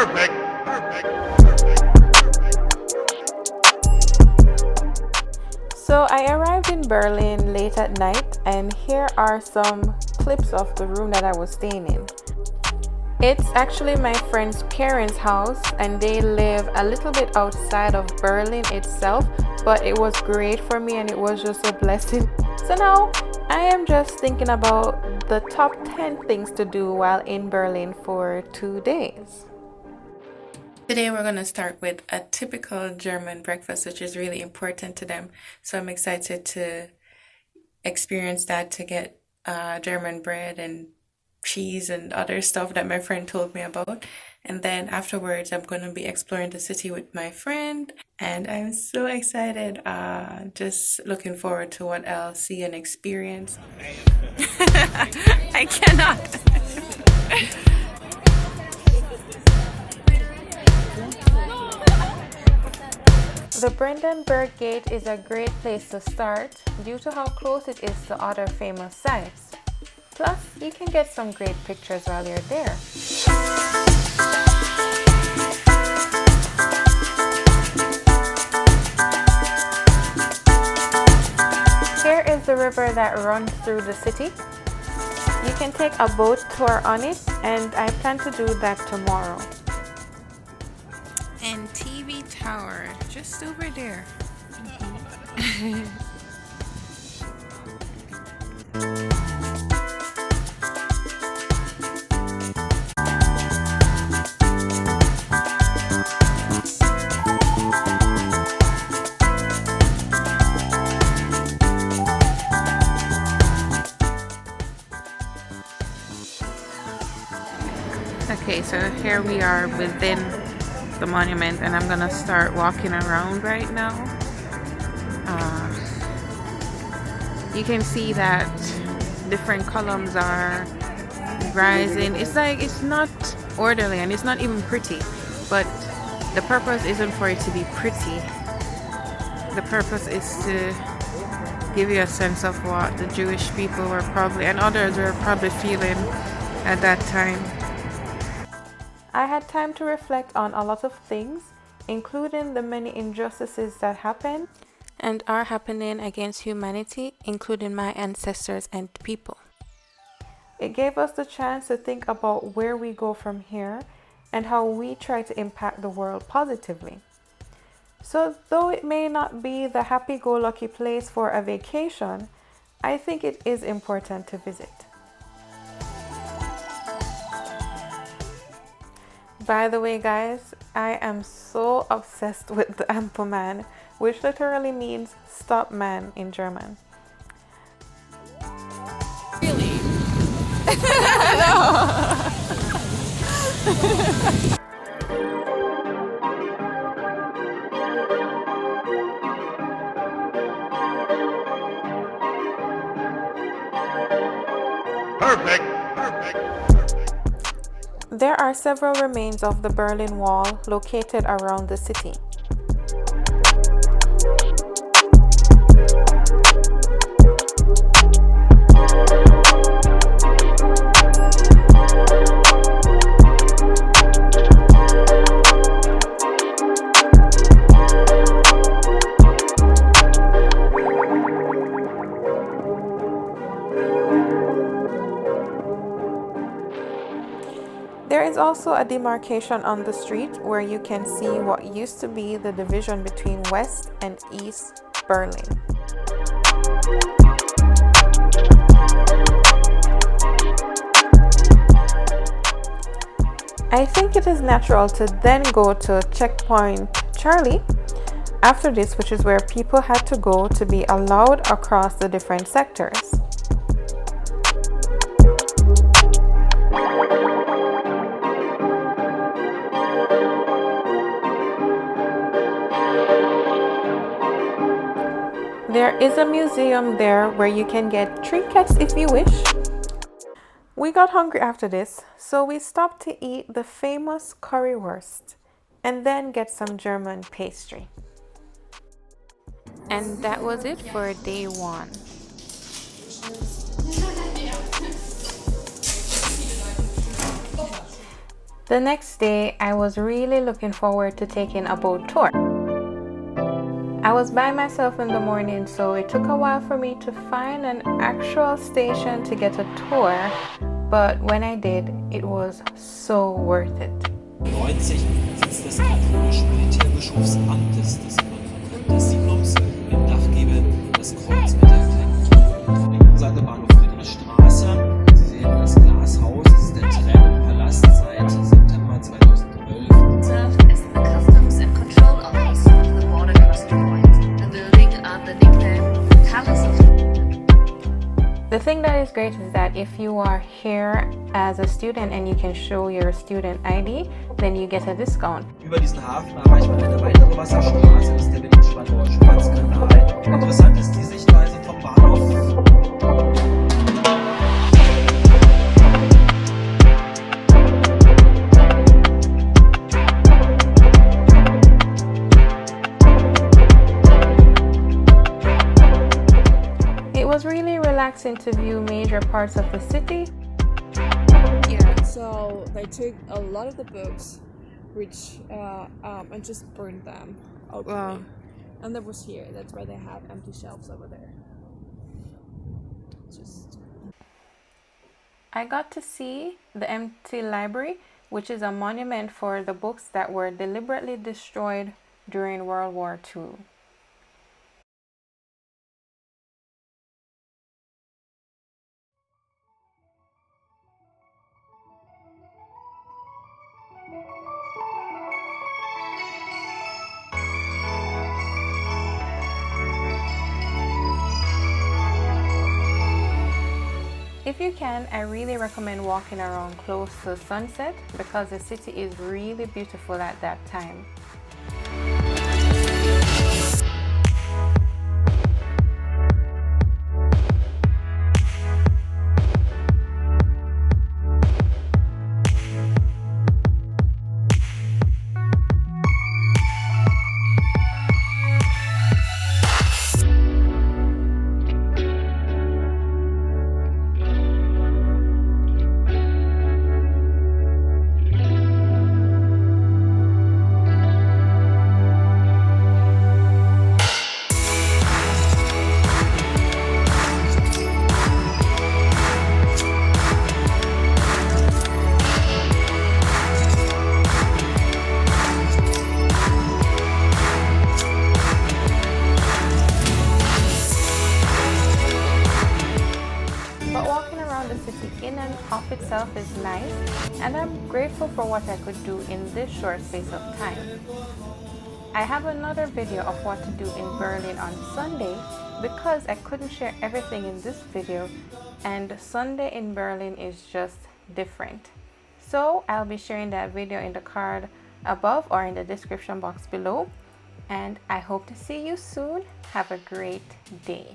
Perfect. Perfect. So I arrived in Berlin late at night, and here are some clips of the room that I was staying in. It's actually my friend's parents' house, and they live a little bit outside of Berlin itself, but it was great for me and it was just a blessing. So now I am just thinking about the top 10 things to do while in Berlin for 2 days. Today we're going to start with a typical German breakfast, which is really important to them. So I'm excited to experience that, to get German bread and cheese and other stuff that my friend told me about. And then afterwards I'm going to be exploring the city with my friend, and I'm so excited. Just looking forward to what I'll see and experience. I cannot. The Brandenburg Gate is a great place to start due to how close it is to other famous sites. Plus, you can get some great pictures while you're there. Here is the river that runs through the city. You can take a boat tour on it, and I plan to do that tomorrow. And TV tower just over there. Okay, so here we are within the monument, and I'm gonna start walking around right now. You can see that different columns are rising. It's like it's not orderly and it's not even pretty, but the purpose isn't for it to be pretty. The purpose is to give you a sense of what the Jewish people were probably, and others were probably, feeling at that time. I had time to reflect on a lot of things, including the many injustices that happened and are happening against humanity, including my ancestors and people. It gave us the chance to think about where we go from here and how we try to impact the world positively. So though it may not be the happy-go-lucky place for a vacation, I think it is important to visit. By the way, guys, I am so obsessed with the Ampelmann, which literally means stop man in German. Really? Perfect. Perfect. There are several remains of the Berlin Wall located around the city. There is also a demarcation on the street where you can see what used to be the division between West and East Berlin. I think it is natural to then go to Checkpoint Charlie after this, which is where people had to go to be allowed across the different sectors. There is a museum there where you can get trinkets if you wish. We got hungry after this, so we stopped to eat the famous Currywurst and then get some German pastry. And that was it for day 1. The next day, I was really looking forward to taking a boat tour. I was by myself in the morning, so it took a while for me to find an actual station to get a tour, but when I did, it was so worth it. 90 Sitz des katholischen Militärbischofsamtes des Brandenburg des Siedlungs im Dachgiebel das Kreuz mit der Fleck. Auf der linken Seite Bahnhof Friedrichstraße. Sie sehen das Glashaus, das ist der Treppenpalast seit September 2012. Served as the Customs and Control Office of the border crossing point. The building earned the nickname Palace of. The thing that is great is that if you are here as a student and you can show your student ID, then you get a discount. Über diesen Hafen erreicht man eine weitere Wasserstraße, das ist der Mittelschwarzkanal. Interessant ist die Sichtweise vom Bahnhof. It was really relaxing to view major parts of the city. Yeah, so they took a lot of the books, which and just burned them openly. Wow. And that was here. That's why they have empty shelves over there. I got to see the empty library, which is a monument for the books that were deliberately destroyed during World War II. If you can, I really recommend walking around close to sunset because the city is really beautiful at that time. Of itself is nice, and I'm grateful for what I could do in this short space of time. I have another video of what to do in Berlin on Sunday because I couldn't share everything in this video, and Sunday in Berlin is just different. So I'll be sharing that video in the card above or in the description box below, and I hope to see you soon. Have a great day.